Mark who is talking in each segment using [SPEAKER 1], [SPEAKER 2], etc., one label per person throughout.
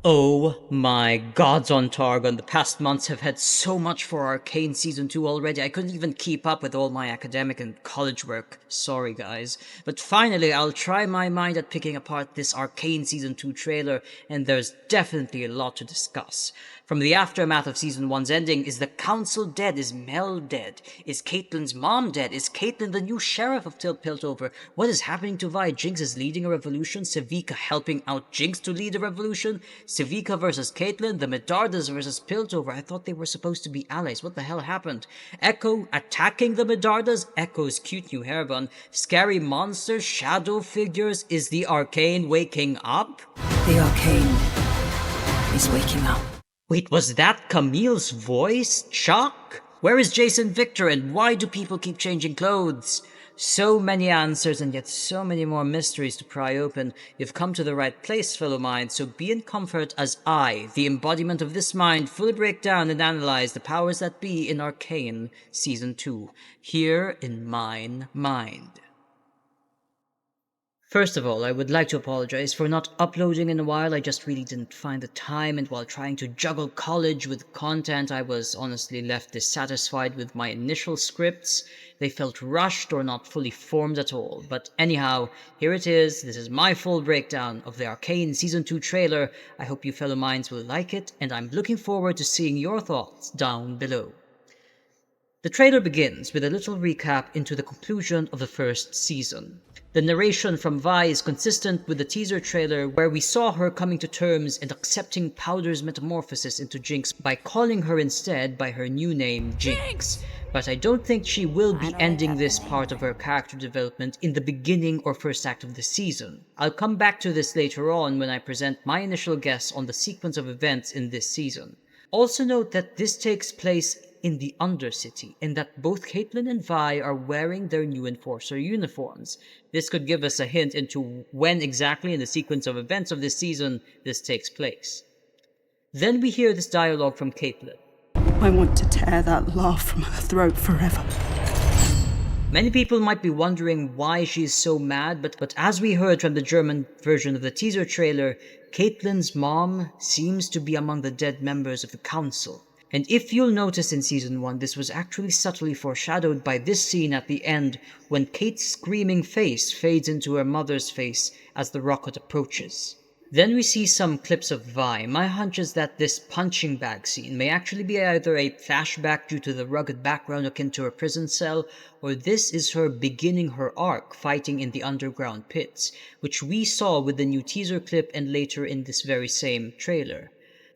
[SPEAKER 1] Oh my gods on Targon, the past months have had so much for Arcane Season 2 already, I couldn't even keep up with all my academic and college work. Sorry guys. But finally, I'll try my mind at picking apart this Arcane Season 2 trailer, and there's definitely a lot to discuss. From the aftermath of Season 1's ending, is the Council dead? Is Mel dead? Is Caitlyn's mom dead? Is Caitlyn the new sheriff of Piltover? What is happening to Vi? Jinx is leading a revolution? Sevika helping out Jinx to lead a revolution? Sevika versus Caitlyn? The Medardas versus Piltover? I thought they were supposed to be allies. What the hell happened? Echo attacking the Medardas? Echo's cute new hairbun? Scary monsters? Shadow figures? Is the Arcane waking up?
[SPEAKER 2] The Arcane is waking up.
[SPEAKER 1] Wait, was that Camille's voice? Chuck? Where is Jason Victor, and why do people keep changing clothes? So many answers and yet so many more mysteries to pry open. You've come to the right place, fellow mind, so be in comfort as I, the embodiment of this mind, fully break down and analyze the powers that be in Arcane Season 2, here in mine mind. First of all, I would like to apologize for not uploading in a while. I just really didn't find the time, and while trying to juggle college with content, I was honestly left dissatisfied with my initial scripts. They felt rushed or not fully formed at all. But anyhow, here it is. This is my full breakdown of the Arcane Season 2 trailer. I hope you fellow minds will like it, and I'm looking forward to seeing your thoughts down below. The trailer begins with a little recap into the conclusion of the first season. The narration from Vi is consistent with the teaser trailer, where we saw her coming to terms and accepting Powder's metamorphosis into Jinx by calling her instead by her new name, Jinx. But I don't think she will be ending this part of her character development in the beginning or first act of the season. I'll come back to this later on when I present my initial guess on the sequence of events in this season. Also note that this takes place in the Undercity, and that both Caitlyn and Vi are wearing their new Enforcer uniforms. This could give us a hint into when exactly in the sequence of events of this season this takes place. Then we hear this dialogue from Caitlyn.
[SPEAKER 2] I want to tear that laugh from her throat forever.
[SPEAKER 1] Many people might be wondering why she is so mad, but as we heard from the German version of the teaser trailer, Caitlyn's mom seems to be among the dead members of the Council. And if you'll notice in Season 1, this was actually subtly foreshadowed by this scene at the end when Kate's screaming face fades into her mother's face as the rocket approaches. Then we see some clips of Vi. My hunch is that this punching bag scene may actually be either a flashback due to the rugged background akin to her prison cell, or this is her beginning her arc fighting in the underground pits, which we saw with the new teaser clip and later in this very same trailer.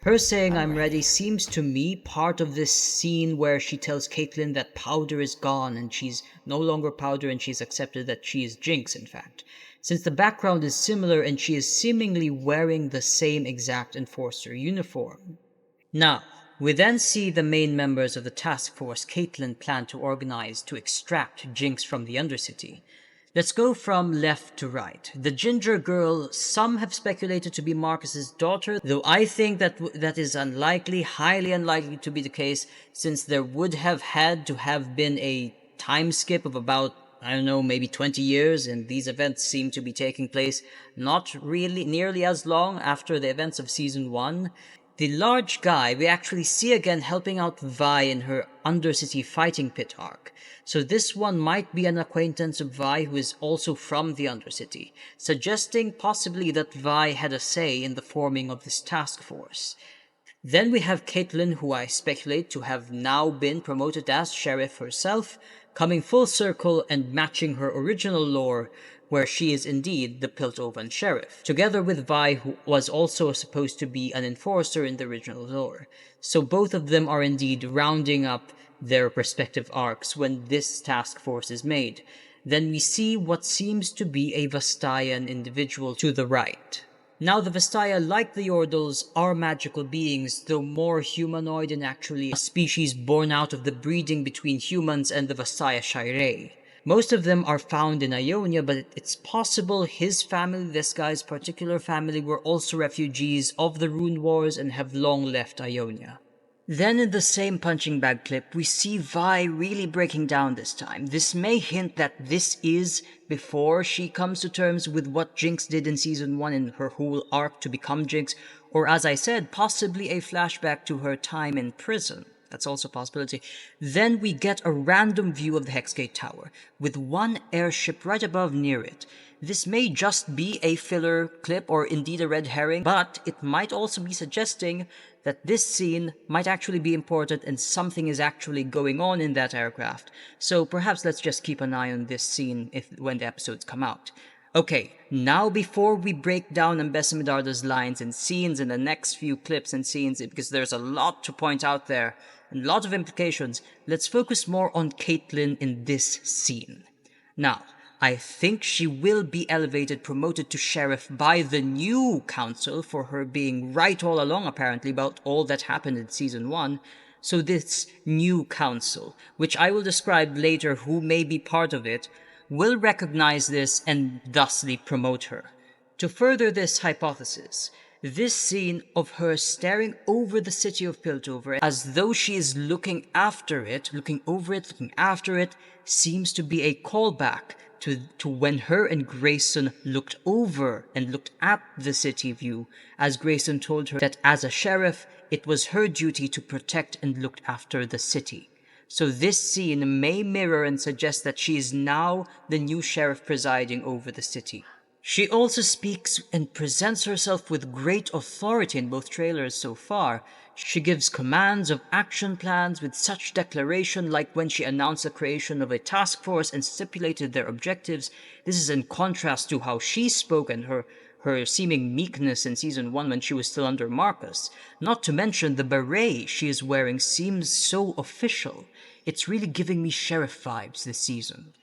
[SPEAKER 1] Her saying "I'm ready" seems to me part of this scene where she tells Caitlyn that Powder is gone and she's no longer Powder and she's accepted that she is Jinx in fact, since the background is similar and she is seemingly wearing the same exact Enforcer uniform. Now, we then see the main members of the task force Caitlyn planned to organize to extract Jinx from the Undercity. Let's go from left to right. The ginger girl, some have speculated to be Marcus's daughter, though I think that is unlikely, highly unlikely to be the case, since there would have had to have been a time skip of about, I don't know, maybe 20 years, and these events seem to be taking place not really nearly as long after the events of Season 1. The large guy we actually see again helping out Vi in her Undercity fighting pit arc. So this one might be an acquaintance of Vi who is also from the Undercity, suggesting possibly that Vi had a say in the forming of this task force. Then we have Caitlyn, who I speculate to have now been promoted as sheriff herself, coming full circle and matching her original lore, where she is indeed the Piltover sheriff, together with Vi, who was also supposed to be an enforcer in the original lore. So both of them are indeed rounding up their respective arcs when this task force is made. Then we see what seems to be a Vastayan individual to the right. Now the Vastaya, like the Yordles, are magical beings, though more humanoid and actually a species born out of the breeding between humans and the Vastaya Shirei. Most of them are found in Ionia, but it's possible his family, this guy's particular family, were also refugees of the Rune Wars and have long left Ionia. Then in the same punching bag clip, we see Vi really breaking down this time. This may hint that this is before she comes to terms with what Jinx did in Season 1 in her whole arc to become Jinx, or as I said, possibly a flashback to her time in prison. That's also a possibility. Then we get a random view of the Hexgate Tower, with one airship right above near it. This may just be a filler clip or indeed a red herring, but it might also be suggesting that this scene might actually be important and something is actually going on in that aircraft. So perhaps let's just keep an eye on this scene when the episodes come out. Okay, now before we break down Ambessa Medarda's lines and scenes in the next few clips and scenes, because there's a lot to point out there and a lot of implications, let's focus more on Caitlyn in this scene. Now, I think she will be promoted to sheriff by the new council for her being right all along apparently about all that happened in Season 1. So this new council, which I will describe later who may be part of it, will recognize this and thusly promote her. To further this hypothesis, this scene of her staring over the city of Piltover as though she is looking after it, looking over it, looking after it, seems to be a callback to when her and Grayson looked over and looked at the city view, as Grayson told her that as a sheriff, it was her duty to protect and look after the city. So this scene may mirror and suggest that she is now the new sheriff presiding over the city. She also speaks and presents herself with great authority in both trailers so far. She gives commands of action plans with such declaration, like when she announced the creation of a task force and stipulated their objectives. This is in contrast to how she spoke and her seeming meekness in Season 1 when she was still under Marcus. Not to mention the beret she is wearing seems so official. It's really giving me sheriff vibes this season.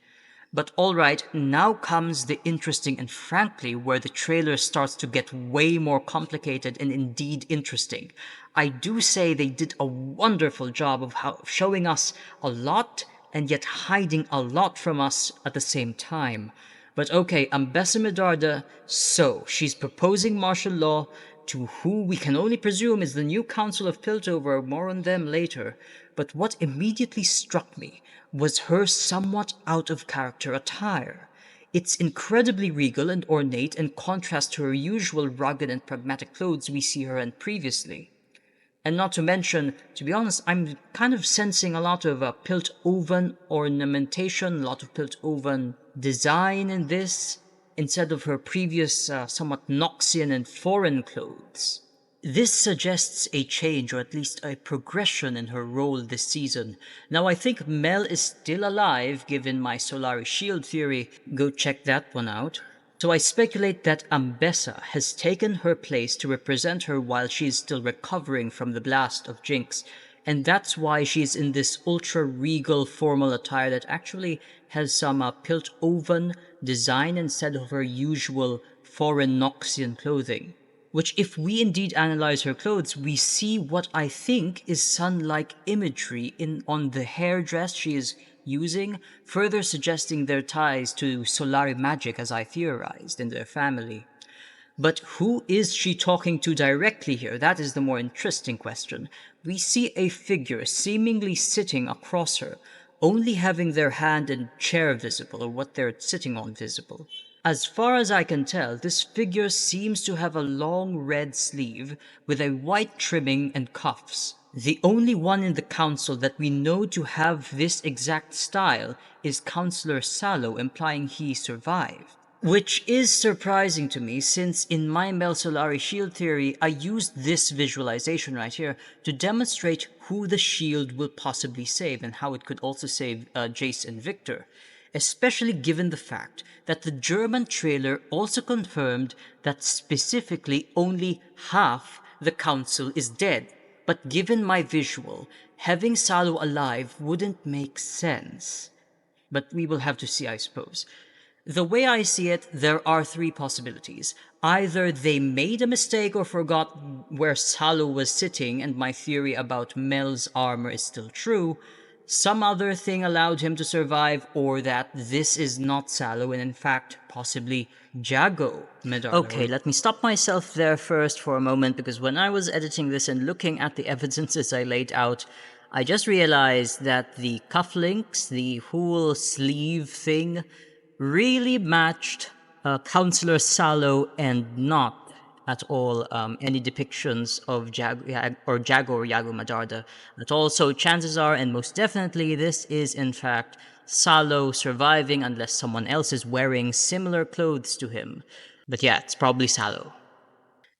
[SPEAKER 1] But alright, now comes the interesting and frankly where the trailer starts to get way more complicated and indeed interesting. I do say they did a wonderful job of showing us a lot and yet hiding a lot from us at the same time. But okay, Ambessa Medarda, so she's proposing martial law to who we can only presume is the new Council of Piltover, more on them later. But what immediately struck me was her somewhat out of character attire. It's incredibly regal and ornate in contrast to her usual rugged and pragmatic clothes we see her in previously. And not to mention, to be honest, I'm kind of sensing a lot of Piltover ornamentation, a lot of Piltover design in this, instead of her previous somewhat Noxian and foreign clothes. This suggests a change, or at least a progression in her role this season. Now I think Mel is still alive, given my Solari Shield theory. Go check that one out. So I speculate that Ambessa has taken her place to represent her while she is still recovering from the blast of Jinx, and that's why she's in this ultra-regal formal attire that actually has some Piltover design instead of her usual foreign Noxian clothing. Which, if we indeed analyze her clothes, we see what I think is sun-like imagery on the hairdress she is using, further suggesting their ties to Solari magic as I theorized in their family. But who is she talking to directly here? That is the more interesting question. We see a figure seemingly sitting across her, only having their hand and chair visible, or what they're sitting on visible. As far as I can tell, this figure seems to have a long red sleeve with a white trimming and cuffs. The only one in the council that we know to have this exact style is Councillor Sallow, implying he survived. Which is surprising to me, since in my Mel Solari Shield theory, I used this visualization right here to demonstrate who the shield will possibly save and how it could also save Jace and Victor. Especially given the fact that the German trailer also confirmed that specifically only half the council is dead. But given my visual, having Sallow alive wouldn't make sense. But we will have to see, I suppose. The way I see it, there are three possibilities. Either they made a mistake or forgot where Sallow was sitting and my theory about Mel's armor is still true. some other thing allowed him to survive, or that this is not Sallow and in fact possibly Jago Medarda. Okay, let me stop myself there first for a moment, because when I was editing this and looking at the evidences I laid out, I just realized that the cufflinks, the whole sleeve thing, really matched Counselor Sallow and not at all any depictions of Jago or Yago Madarda at all. So chances are, and most definitely, this is in fact Sallow surviving, unless someone else is wearing similar clothes to him. But yeah, it's probably Sallow.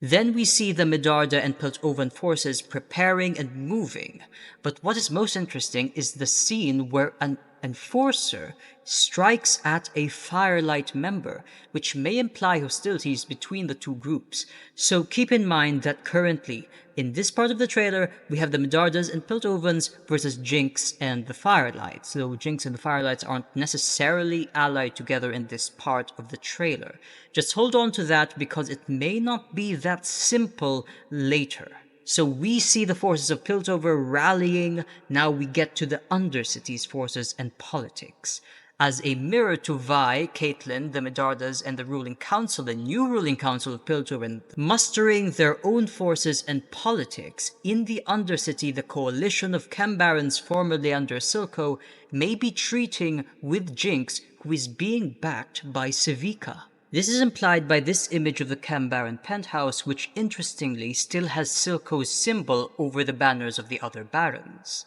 [SPEAKER 1] Then we see the Medarda and Piltovan forces preparing and moving. But what is most interesting is the scene where an enforcer strikes at a Firelight member, which may imply hostilities between the two groups. So keep in mind that currently, in this part of the trailer, we have the Medardas and Piltovans versus Jinx and the Firelights. So Jinx and the Firelights aren't necessarily allied together in this part of the trailer. Just hold on to that, because it may not be that simple later. So we see the forces of Piltover rallying. Now we get to the Undercity's forces and politics. As a mirror to Vi, Caitlyn, the Medardas, and the ruling council, the new ruling council of Piltover, mustering their own forces and politics, in the Undercity, the coalition of Cambarons formerly under Silco may be treating with Jinx, who is being backed by Civica. This is implied by this image of the Cambaron penthouse, which interestingly still has Silco's symbol over the banners of the other barons.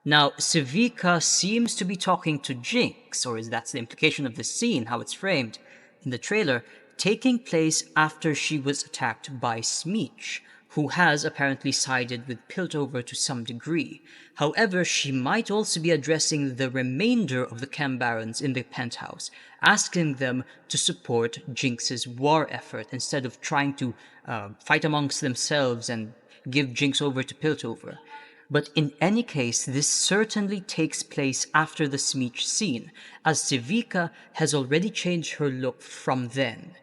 [SPEAKER 1] Now, Civica seems to be talking to Jinx, or that's the implication of the scene, how it's framed in the trailer, taking place after she was attacked by Smeech, who has apparently sided with Piltover to some degree. However, she might also be addressing the remainder of the Cambarons in the penthouse, asking them to support Jinx's war effort instead of trying to fight amongst themselves and give Jinx over to Piltover. But in any case, this certainly takes place after the Smeech scene, as Civica has already changed her look from then.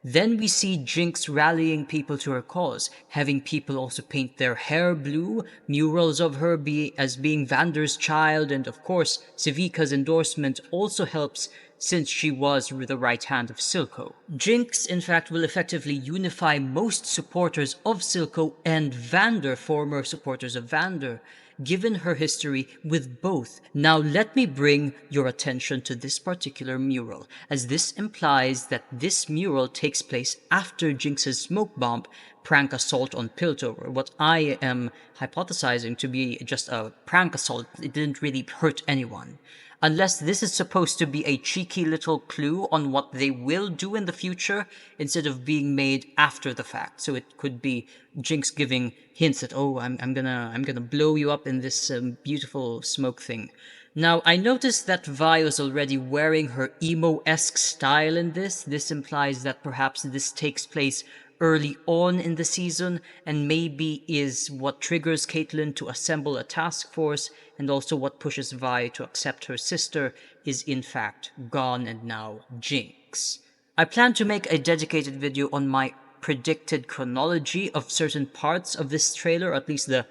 [SPEAKER 1] Then we see Jinx rallying people to her cause, having people also paint their hair blue, murals of her as being Vander's child, and of course, Civica's endorsement also helps, since she was the right hand of Silco. Jinx, in fact, will effectively unify most supporters of Silco and Vander, former supporters of Vander, given her history with both. Now let me bring your attention to this particular mural, as this implies that this mural takes place after Jinx's smoke bomb prank assault on Piltover. What I am hypothesizing to be just a prank assault. It didn't really hurt anyone. Unless this is supposed to be a cheeky little clue on what they will do in the future, instead of being made after the fact. So it could be Jinx giving hints that, oh, I'm gonna blow you up in this beautiful smoke thing. Now, I noticed that Vi was already wearing her emo-esque style in this. This implies that perhaps this takes place early on in the season, and maybe is what triggers Caitlyn to assemble a task force, and also what pushes Vi to accept her sister is in fact gone and now Jinx. I plan to make a dedicated video on my predicted chronology of certain parts of this trailer, at least the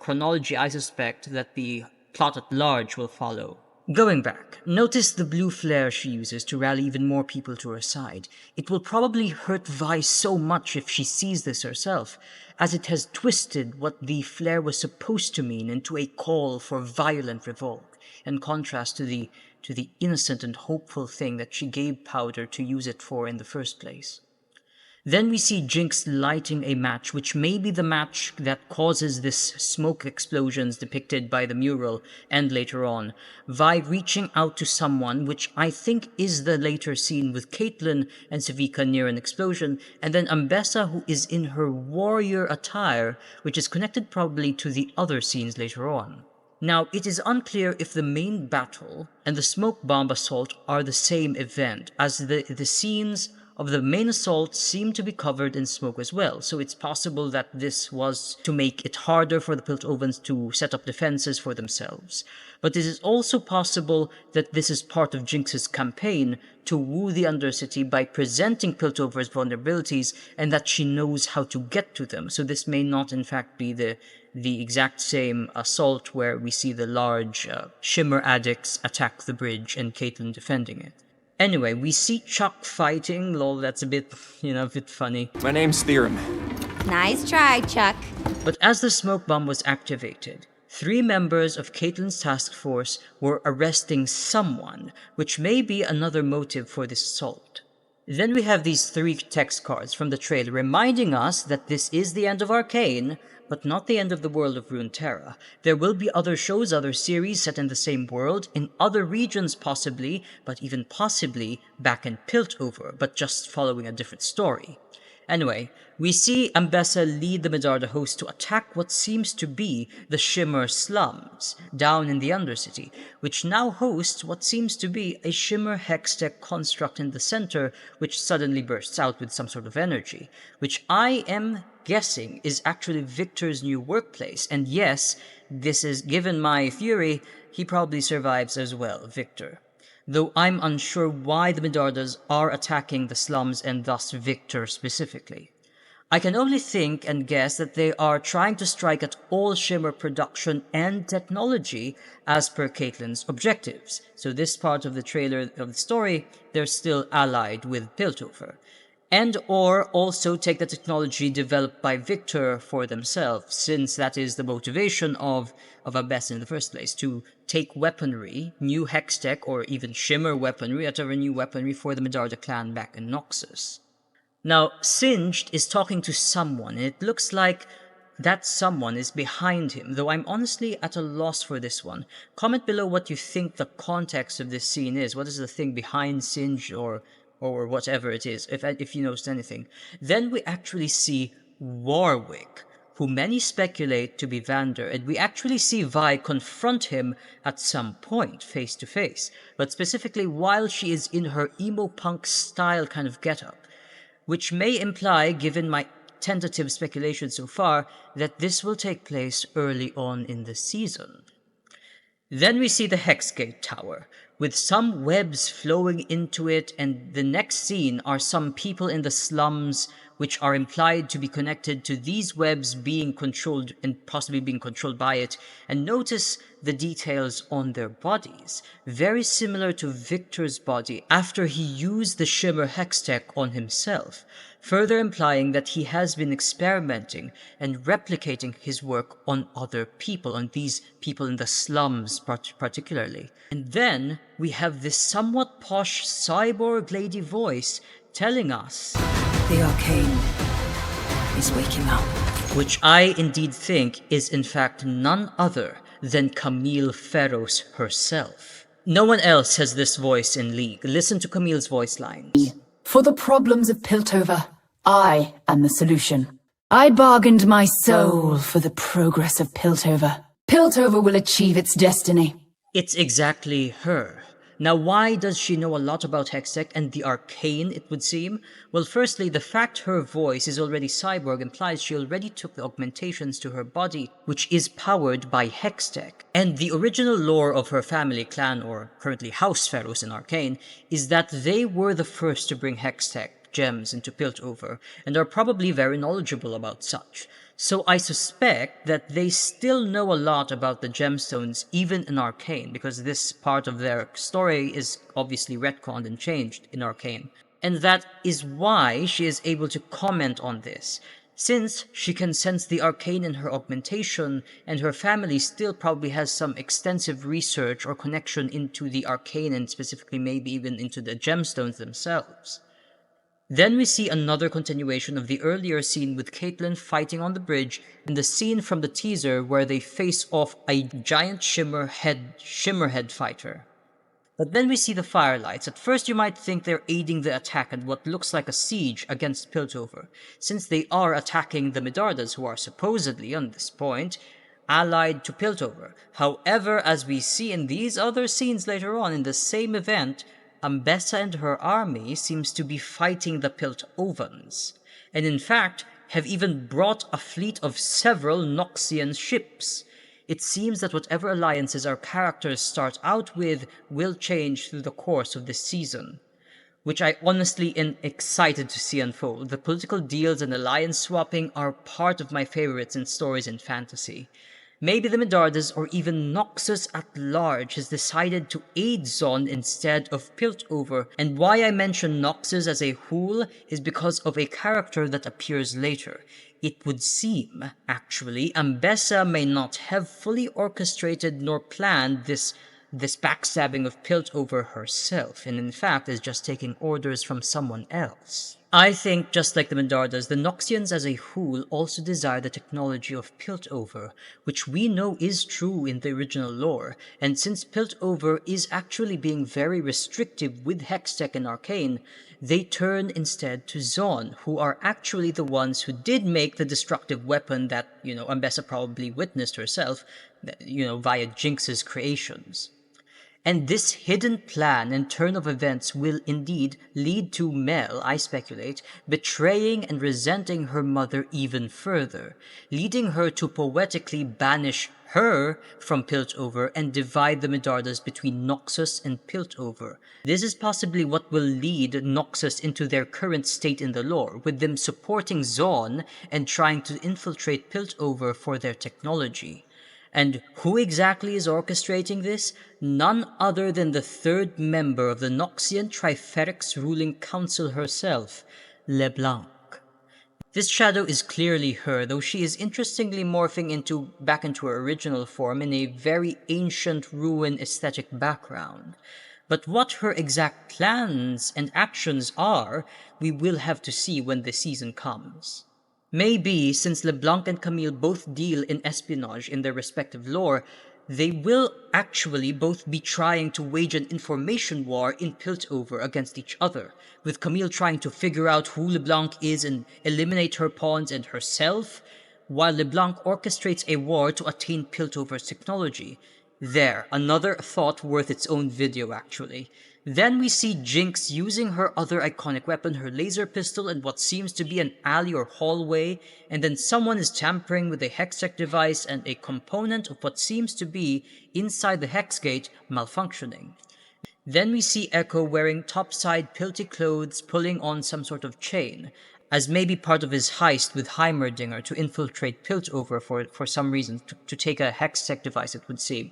[SPEAKER 1] chronology I suspect that the plot at large will follow. Going back, notice the blue flare she uses to rally even more people to her side. It will probably hurt Vi so much if she sees this herself, as it has twisted what the flare was supposed to mean into a call for violent revolt, in contrast to the innocent and hopeful thing that she gave Powder to use it for in the first place. Then we see Jinx lighting a match, which may be the match that causes this smoke explosions depicted by the mural, and later on, Vi reaching out to someone, which I think is the later scene with Caitlyn and Civica near an explosion, and then Ambessa, who is in her warrior attire, which is connected probably to the other scenes later on. Now, it is unclear if the main battle and the smoke bomb assault are the same event, as the scenes of the main assault seem to be covered in smoke as well, so it's possible that this was to make it harder for the Piltovans to set up defenses for themselves. But it is also possible that this is part of Jinx's campaign to woo the Undercity by presenting Piltover's vulnerabilities, and that she knows how to get to them. So this may not in fact be the exact same assault where we see the large shimmer addicts attack the bridge and Caitlyn defending it. Anyway, we see Chuck fighting. Lol, that's a bit, a bit funny.
[SPEAKER 3] My name's Theorem.
[SPEAKER 4] Nice try, Chuck.
[SPEAKER 1] But as the smoke bomb was activated, 3 members of Caitlyn's task force were arresting someone, which may be another motive for this assault. Then we have these 3 text cards from the trailer reminding us that this is the end of Arcane, but not the end of the world of Runeterra. There will be other shows, other series set in the same world, in other regions possibly, but even possibly back in Piltover, but just following a different story. Anyway, we see Ambessa lead the Medarda host to attack what seems to be the Shimmer slums down in the Undercity, which now hosts what seems to be a Shimmer Hextech construct in the center, which suddenly bursts out with some sort of energy, which I am guessing is actually Victor's new workplace. And yes, this is, given my theory, he probably survives as well, Victor. Though I'm unsure why the Medardas are attacking the slums and thus Victor specifically. I can only think and guess that they are trying to strike at all Shimmer production and technology as per Caitlyn's objectives. So this part of the trailer of the story, they're still allied with Piltover. And or also take the technology developed by Victor for themselves, since that is the motivation of Ambessa in the first place, to take weaponry, new Hextech or even Shimmer weaponry, whatever new weaponry for the Medarda clan back in Noxus. Now, Singed is talking to someone, and it looks like that someone is behind him, though I'm honestly at a loss for this one. Comment below what you think the context of this scene is. What is the thing behind Singed or whatever it is, if you noticed anything. Then we actually see Warwick, who many speculate to be Vander, and we actually see Vi confront him at some point, face to face, but specifically while she is in her emo punk style kind of getup, which may imply, given my tentative speculation so far, that this will take place early on in the season. Then we see the Hexgate Tower, with some webs flowing into it, and the next scene are some people in the slums which are implied to be connected to these webs being controlled and possibly being controlled by it, and notice the details on their bodies, very similar to Victor's body after he used the Shimmer Hextech on himself, further implying that he has been experimenting and replicating his work on other people, on these people in the slums particularly. And then we have this somewhat posh cyborg lady voice telling us,
[SPEAKER 2] The Arcane is waking up.
[SPEAKER 1] which I indeed think is in fact none other than Camille Ferros herself. No one else has this voice in League. Listen to Camille's voice lines.
[SPEAKER 5] For the problems of Piltover, I am the solution. I bargained my soul for the progress of Piltover. Piltover will achieve its destiny.
[SPEAKER 1] It's exactly her. Now, why does she know a lot about Hextech and the Arcane, it would seem? Well, firstly, the fact her voice is already cyborg implies she already took the augmentations to her body, which is powered by Hextech. And the original lore of her family, clan, or currently House Ferros in Arcane, is that they were the first to bring Hextech gems into Piltover, and are probably very knowledgeable about such. So I suspect that they still know a lot about the gemstones even in Arcane, because this part of their story is obviously retconned and changed in Arcane. And that is why she is able to comment on this, since she can sense the Arcane in her augmentation, and her family still probably has some extensive research or connection into the Arcane, and specifically maybe even into the gemstones themselves. Then we see another continuation of the earlier scene with Caitlyn fighting on the bridge, and the scene from the teaser where they face off a giant Shimmerhead fighter. But then we see the firelights. At first you might think they're aiding the attack at what looks like a siege against Piltover, since they are attacking the Medardas, who are supposedly, on this point, allied to Piltover. However, as we see in these other scenes later on in the same event, Ambessa and her army seems to be fighting the Piltovans, and in fact have even brought a fleet of several Noxian ships. It seems that whatever alliances our characters start out with will change through the course of this season, which I honestly am excited to see unfold. The political deals and alliance swapping are part of my favorites in stories and fantasy. Maybe the Medardas or even Noxus at large has decided to aid Zon instead of Piltover, and why I mention Noxus as a whole is because of a character that appears later. It would seem, actually, Ambessa may not have fully orchestrated nor planned this backstabbing of Piltover herself, and in fact is just taking orders from someone else. I think, just like the Medardas, the Noxians as a whole also desire the technology of Piltover, which we know is true in the original lore, and since Piltover is actually being very restrictive with Hextech and Arcane, they turn instead to Zon, who are actually the ones who did make the destructive weapon that, Ambessa probably witnessed herself, via Jinx's creations. And this hidden plan and turn of events will indeed lead to Mel, I speculate, betraying and resenting her mother even further, leading her to poetically banish her from Piltover and divide the Medardas between Noxus and Piltover. This is possibly what will lead Noxus into their current state in the lore, with them supporting Zon and trying to infiltrate Piltover for their technology. And who exactly is orchestrating this? None other than the third member of the Noxian Triferic's ruling council herself, LeBlanc. This shadow is clearly her, though she is interestingly morphing back into her original form in a very ancient ruin aesthetic background. But what her exact plans and actions are, we will have to see when the season comes. Maybe, since LeBlanc and Camille both deal in espionage in their respective lore, they will actually both be trying to wage an information war in Piltover against each other, with Camille trying to figure out who LeBlanc is and eliminate her pawns and herself, while LeBlanc orchestrates a war to attain Piltover's technology. There, another thought worth its own video actually. Then we see Jinx using her other iconic weapon, her laser pistol, in what seems to be an alley or hallway, and then someone is tampering with a Hextech device and a component of what seems to be inside the Hex Gate malfunctioning. Then we see Echo wearing topside pilty clothes pulling on some sort of chain, as maybe part of his heist with Heimerdinger to infiltrate Piltover for some reason, to take a Hextech device it would seem.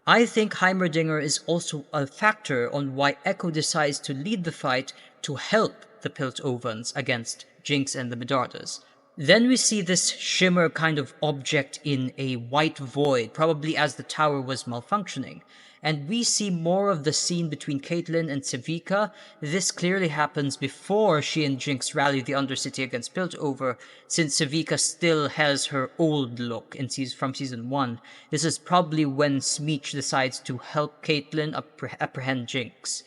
[SPEAKER 1] I think Heimerdinger is also a factor on why Echo decides to lead the fight to help the Piltovans against Jinx and the Medardas. Then we see this shimmer kind of object in a white void, probably as the tower was malfunctioning. And we see more of the scene between Caitlyn and Sevika. This clearly happens before she and Jinx rally the Undercity against Piltover, since Sevika still has her old look from Season 1. This is probably when Smeech decides to help Caitlyn apprehend Jinx.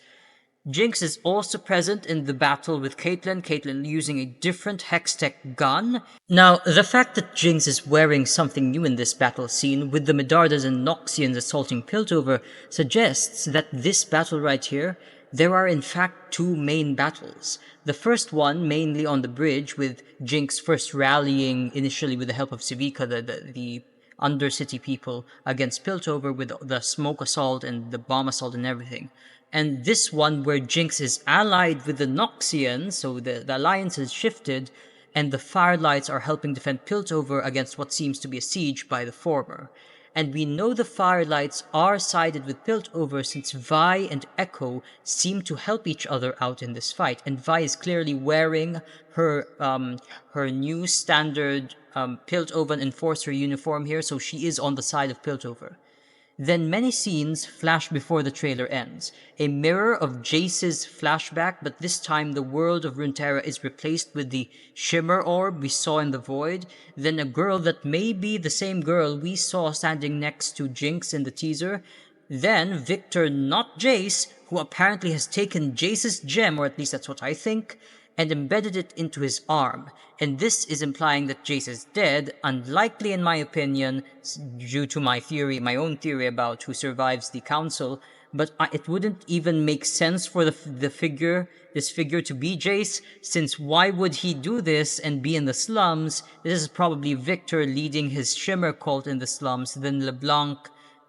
[SPEAKER 1] Jinx is also present in the battle with Caitlyn using a different Hextech gun. Now, the fact that Jinx is wearing something new in this battle scene, with the Medardas and Noxians assaulting Piltover, suggests that this battle right here, there are in fact two main battles. The first one, mainly on the bridge, with Jinx first rallying initially with the help of Sevika, the Undercity people, against Piltover with the smoke assault and the bomb assault and everything. And this one where Jinx is allied with the Noxians, so the alliance has shifted, and the Firelights are helping defend Piltover against what seems to be a siege by the former. And we know the Firelights are sided with Piltover since Vi and Echo seem to help each other out in this fight, and Vi is clearly wearing her new standard Piltover Enforcer uniform here, so she is on the side of Piltover. Then many scenes flash before the trailer ends. A mirror of Jace's flashback, but this time the world of Runeterra is replaced with the shimmer orb we saw in the void. Then a girl that may be the same girl we saw standing next to Jinx in the teaser. Then Victor, not Jace, who apparently has taken Jace's gem, or at least that's what I think, and embedded it into his arm. And this is implying that Jace is dead, unlikely in my opinion, due to my own theory about who survives the council, but it wouldn't even make sense for this figure to be Jace, since why would he do this and be in the slums? This is probably Victor leading his Shimmer cult in the slums, then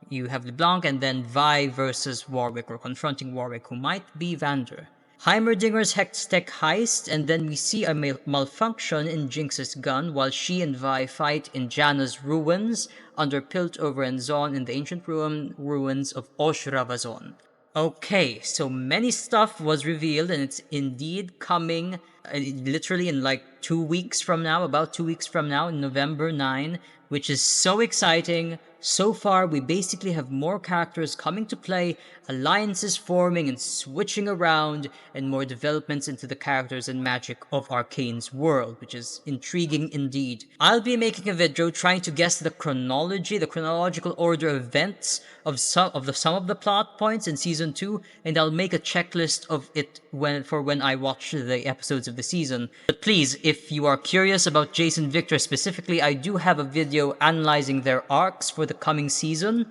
[SPEAKER 1] you have LeBlanc, and then Vi versus Warwick, or confronting Warwick, who might be Vander. Heimerdinger's Hextech heist, and then we see a malfunction in Jinx's gun while she and Vi fight in Janna's ruins under Piltover and Zon in the ancient ruins of Oshravazon. Okay, so many stuff was revealed, and it's indeed coming literally in like 2 weeks from now, about 2 weeks from now, November 9, which is so exciting. So far, we basically have more characters coming to play, alliances forming and switching around, and more developments into the characters and magic of Arcane's world, which is intriguing indeed. I'll be making a video trying to guess the chronological order of events of some of the plot points in Season 2, and I'll make a checklist of it when I watch the episodes of the season. But please, if you are curious about Jace and Victor specifically, I do have a video analyzing their arcs for the coming season.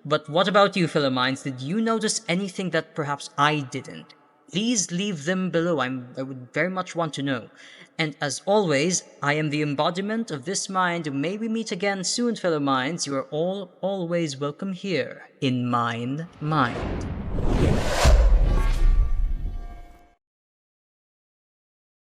[SPEAKER 1] But what about you, Philomines? Did you notice anything that perhaps I didn't? Please leave them below. I would very much want to know. And as always, I am the embodiment of this mind. May we meet again soon, fellow minds. You are all always welcome here in Mine Mind.